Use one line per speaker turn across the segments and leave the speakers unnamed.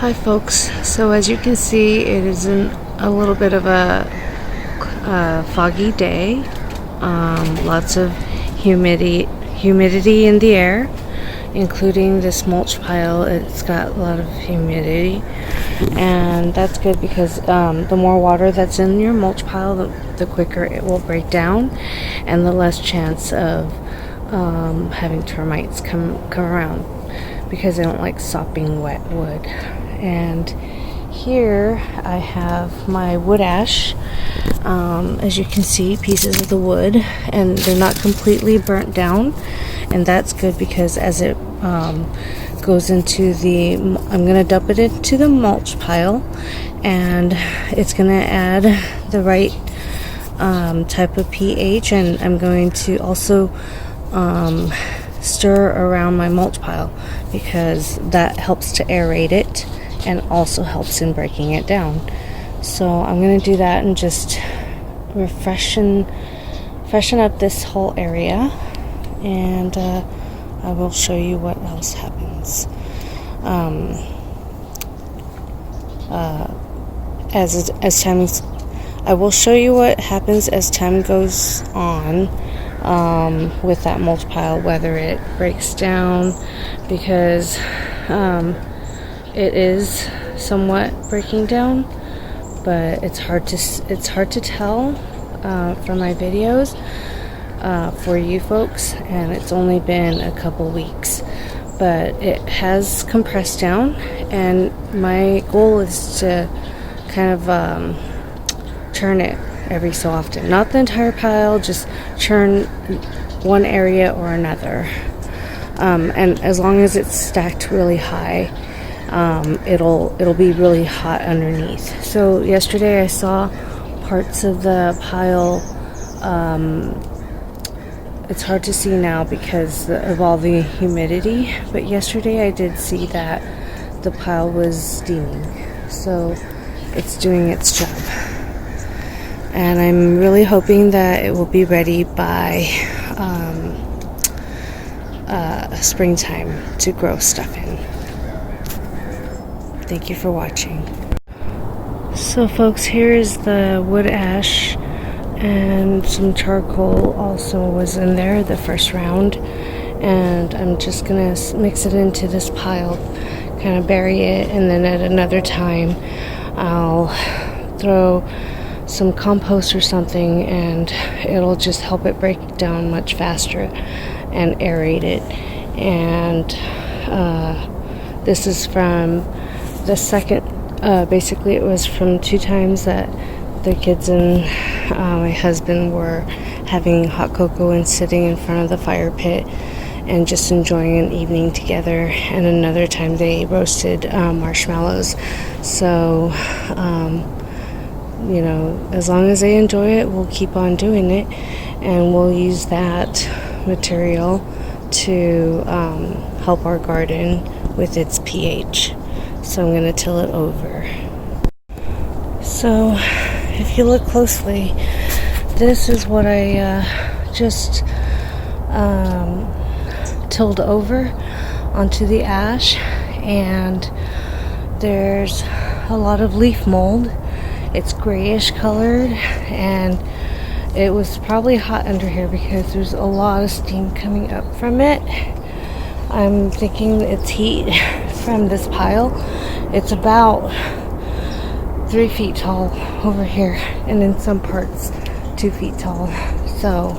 Hi folks, so as you can see, it is a little bit of a foggy day. Lots of humidity in the air, including this mulch pile. It's got a lot of humidity, and that's good because the more water that's in your mulch pile, the quicker it will break down, and the less chance of having termites come around, because they don't like sopping wet wood. And here I have my wood ash. As you can see, pieces of the wood, and they're not completely burnt down, and that's good because as it goes into I'm going to dump it into the mulch pile, and it's going to add the right type of pH, and I'm going to also stir around my mulch pile because that helps to aerate it and also helps in breaking it down. So I'm going to do that and just freshen up this whole area, and I will show you what else happens as time. I will show you what happens as time goes on with that mulch pile, whether it breaks down, because it is somewhat breaking down, but it's hard to tell from my videos for you folks, and it's only been a couple weeks, but it has compressed down, and my goal is to kind of churn it every so often, not the entire pile, just churn one area or another, and as long as it's stacked really high, it'll be really hot underneath. So yesterday I saw parts of the pile. It's hard to see now because of all the humidity, but yesterday I did see that the pile was steaming, so it's doing its job, and I'm really hoping that it will be ready by springtime to grow stuff in. Thank you for watching. So folks, here is the wood ash, and some charcoal also was in there the first round, and I'm just gonna mix it into this pile, kind of bury it, and then at another time I'll throw some compost or something, and it'll just help it break down much faster and aerate it. And this is from the second, basically it was from 2 times that the kids and my husband were having hot cocoa and sitting in front of the fire pit and just enjoying an evening together, and another time they roasted marshmallows. So you know, as long as they enjoy it, we'll keep on doing it, and we'll use that material to help our garden with its pH. So I'm going to till it over. So if you look closely, this is what I just tilled over onto the ash, and there's a lot of leaf mold. It's grayish colored, and it was probably hot under here because there's a lot of steam coming up from it. I'm thinking it's heat from this pile. It's about 3 feet tall over here, and in some parts 2 feet tall. So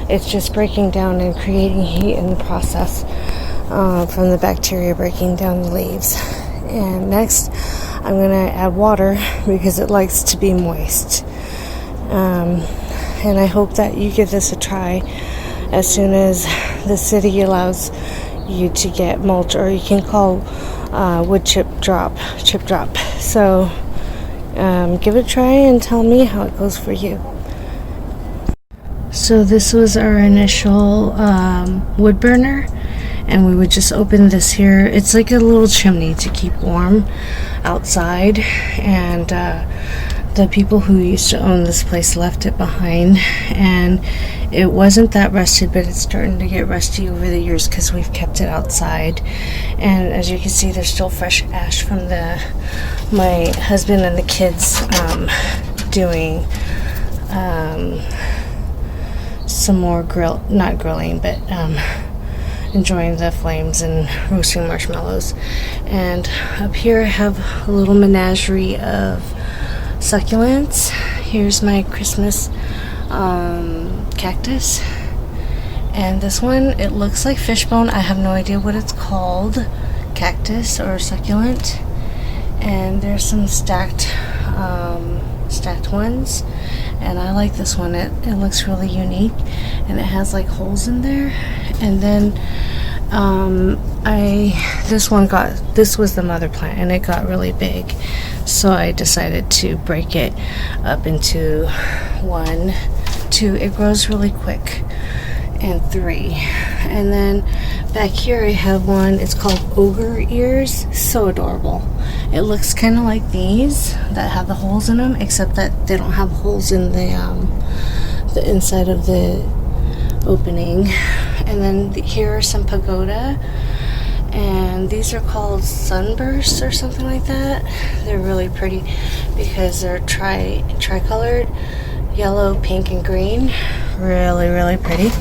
it's just breaking down and creating heat in the process from the bacteria breaking down the leaves. And next I'm going to add water because it likes to be moist. And I hope that you give this a try as soon as the city allows you to get mulch, or you can call wood chip drop. So give it a try and tell me how it goes for you. So this was our initial wood burner, and we would just open this here. It's like a little chimney to keep warm outside, and the people who used to own this place left it behind, and it wasn't that rusted, but it's starting to get rusty over the years because we've kept it outside. And as you can see, there's still fresh ash from my husband and the kids doing some more not grilling, but enjoying the flames and roasting marshmallows. And up here I have a little menagerie of succulents. Here's my Christmas cactus, and this one, it looks like fishbone. I have no idea what it's called, cactus or succulent. And there's some stacked ones, and I like this one. It looks really unique, and it has like holes in there. And then this was the mother plant, and it got really big, so I decided to break it up into 1, 2, it grows really quick, and 3. And then back here I have one, it's called ogre ears. So adorable. It looks kind of like these that have the holes in them, except that they don't have holes in the inside of the opening. And then here are some pagoda, and these are called sunbursts or something like that. They're really pretty because they're tricolored, yellow, pink, and green. Really, really pretty.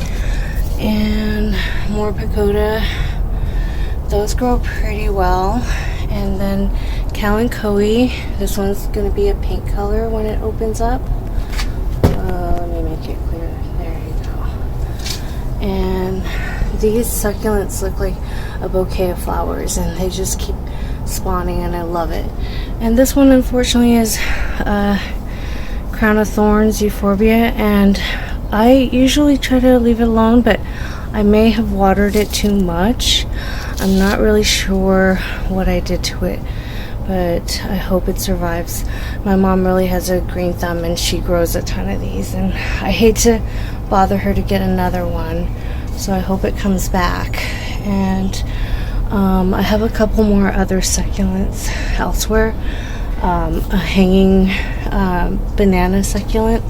And more pagoda. Those grow pretty well. And then kalanchoe. This one's going to be a pink color when it opens up. Let me make it clear. There you go. And these succulents look like a bouquet of flowers, and they just keep spawning, and I love it. And this one, unfortunately, is crown of thorns euphorbia, and I usually try to leave it alone, but I may have watered it too much. I'm not really sure what I did to it, but I hope it survives. My mom really has a green thumb, and she grows a ton of these, and I hate to bother her to get another one, so I hope it comes back. And I have a couple more other succulents elsewhere. A hanging banana succulent,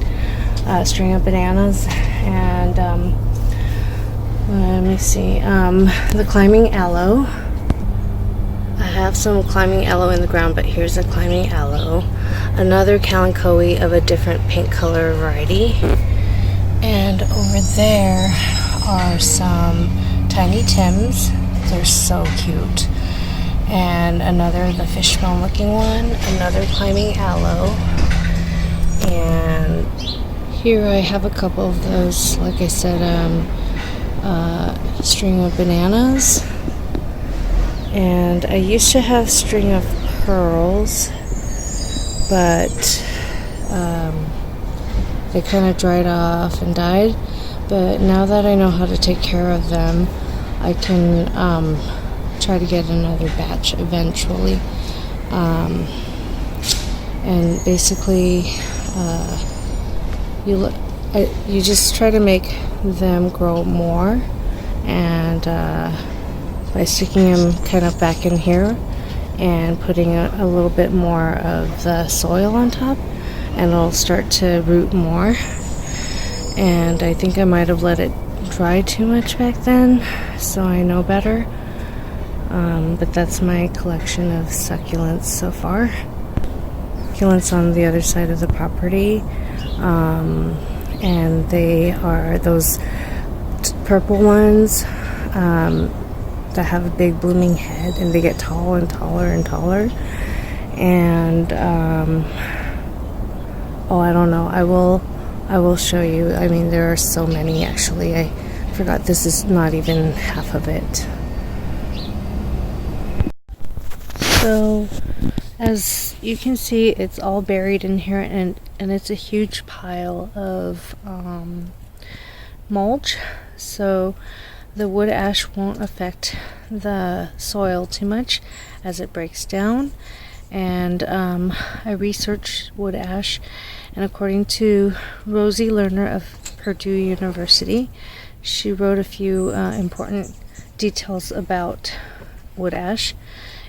string of bananas, and let me see, the climbing aloe. I have some climbing aloe in the ground, but here's a climbing aloe. Another kalanchoe of a different pink color variety. And over there are some tiny Tims. They're so cute. And the fishbone looking one, another climbing aloe. And here I have a couple of those, like I said, string of bananas. And I used to have string of pearls, but they kind of dried off and died. But now that I know how to take care of them, I can try to get another batch eventually. And basically, you just try to make them grow more, and by sticking them kind of back in here and putting a little bit more of the soil on top, and it'll start to root more. And I think I might have let it dry too much back then, so I know better. But that's my collection of succulents so far. Succulents on the other side of the property, and they are those purple ones that have a big blooming head, and they get taller and taller and taller. And I don't know, I will show you. I mean, there are so many, actually. I forgot this is not even half of it. So as you can see, it's all buried in here, and it's a huge pile of mulch, so the wood ash won't affect the soil too much as it breaks down. And I researched wood ash, and according to Rosie Lerner of Purdue University, she wrote a few important details about wood ash.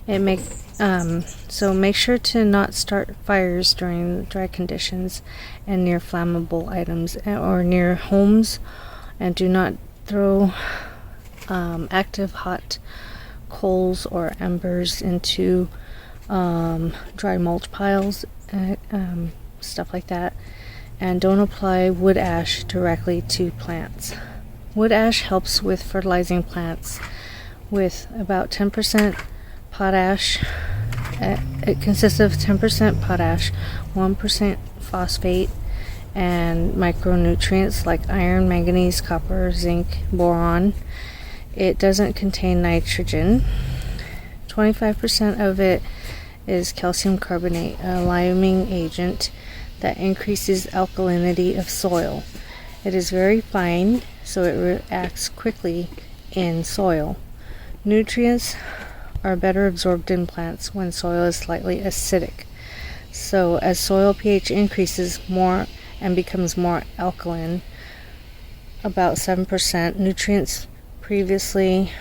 So make sure to not start fires during dry conditions and near flammable items or near homes, and do not throw active hot coals or embers into dry mulch piles, stuff like that. And don't apply wood ash directly to plants. Wood ash helps with fertilizing plants with about 10% potash. It consists of 10% potash, 1% phosphate, and micronutrients like iron, manganese, copper, zinc, boron. It doesn't contain nitrogen. 25% of it is calcium carbonate, a liming agent that increases alkalinity of soil. It is very fine, so it reacts quickly in soil. Nutrients are better absorbed in plants when soil is slightly acidic. So as soil pH increases more and becomes more alkaline, about 7%, nutrients previously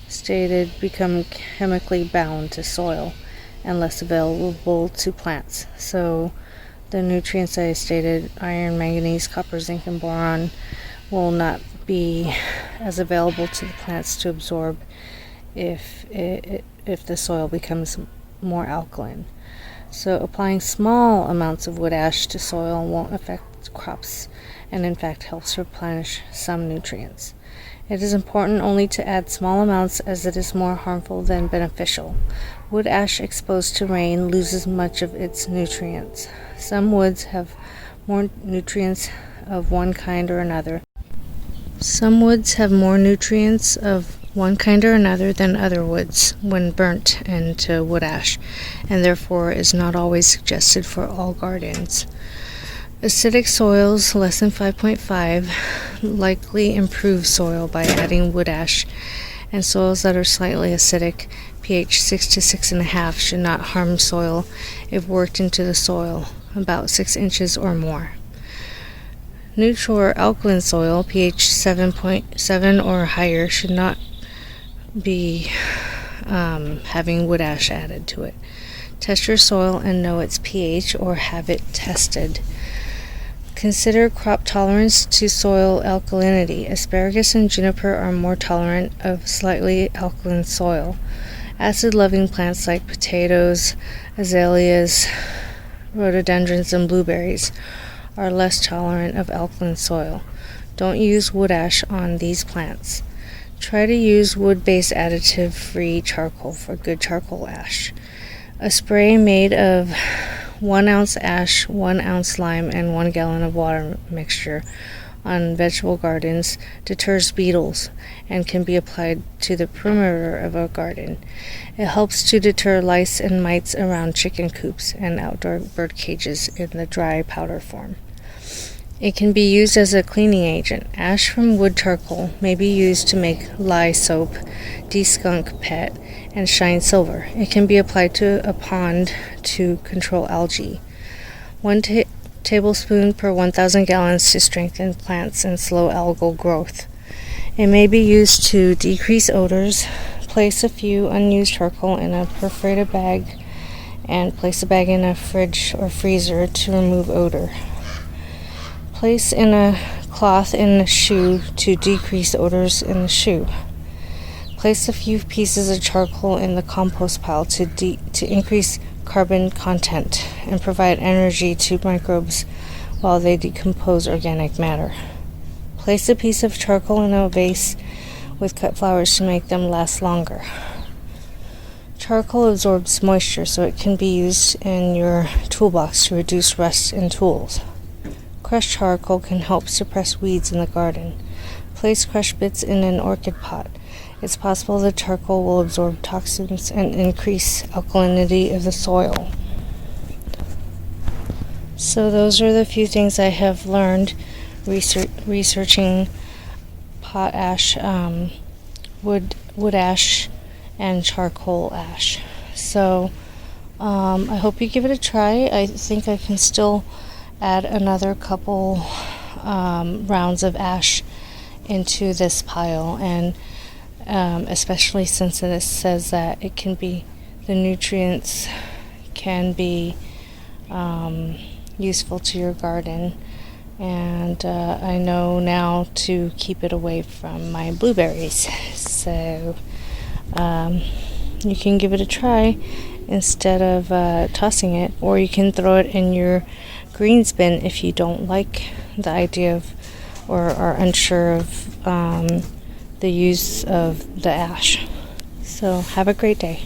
stated become chemically bound to soil and less available to plants. So the nutrients I stated, iron, manganese, copper, zinc, and boron, will not be as available to the plants to absorb if the soil becomes more alkaline. So applying small amounts of wood ash to soil won't affect crops, and in fact helps replenish some nutrients. It is important only to add small amounts, as it is more harmful than beneficial. Wood ash exposed to rain loses much of its nutrients. Some woods have more nutrients of one kind or another. Some woods have more nutrients of one kind or another than other woods when burnt into wood ash, and therefore is not always suggested for all gardens. Acidic soils less than 5.5 likely improve soil by adding wood ash, and soils that are slightly acidic, pH 6 to 6.5, should not harm soil if worked into the soil about 6 inches or more. Neutral or alkaline soil, pH 7.7 or higher, should not be having wood ash added to it. Test your soil and know its pH, or have it tested. Consider crop tolerance to soil alkalinity. Asparagus and juniper are more tolerant of slightly alkaline soil. Acid-loving plants like potatoes, azaleas, rhododendrons, and blueberries are less tolerant of alkaline soil. Don't use wood ash on these plants. Try to use wood-based additive-free charcoal for good charcoal ash. A spray made of 1 ounce ash, 1 ounce lime, and 1 gallon of water mixture on vegetable gardens deters beetles and can be applied to the perimeter of a garden. It helps to deter lice and mites around chicken coops and outdoor bird cages in the dry powder form. It can be used as a cleaning agent. Ash from wood charcoal may be used to make lye soap, de-skunk pet, and shine silver. It can be applied to a pond to control algae. 1 tablespoon per 1,000 gallons to strengthen plants and slow algal growth. It may be used to decrease odors. Place a few unused charcoal in a perforated bag and place the bag in a fridge or freezer to remove odor. Place in a cloth in the shoe to decrease odors in the shoe. Place a few pieces of charcoal in the compost pile to increase carbon content and provide energy to microbes while they decompose organic matter. Place a piece of charcoal in a vase with cut flowers to make them last longer. Charcoal absorbs moisture, so it can be used in your toolbox to reduce rust in tools. Crushed charcoal can help suppress weeds in the garden. Place crushed bits in an orchid pot. It's possible the charcoal will absorb toxins and increase alkalinity of the soil. So those are the few things I have learned researching pot ash, wood ash, and charcoal ash. So I hope you give it a try. I think I can still add another couple rounds of ash into this pile, and especially since it says that it can be, the nutrients can be useful to your garden. And I know now to keep it away from my blueberries. So you can give it a try instead of tossing it, or you can throw it in your greens bin if you don't like the idea of, or are unsure of the use of the ash. So have a great day.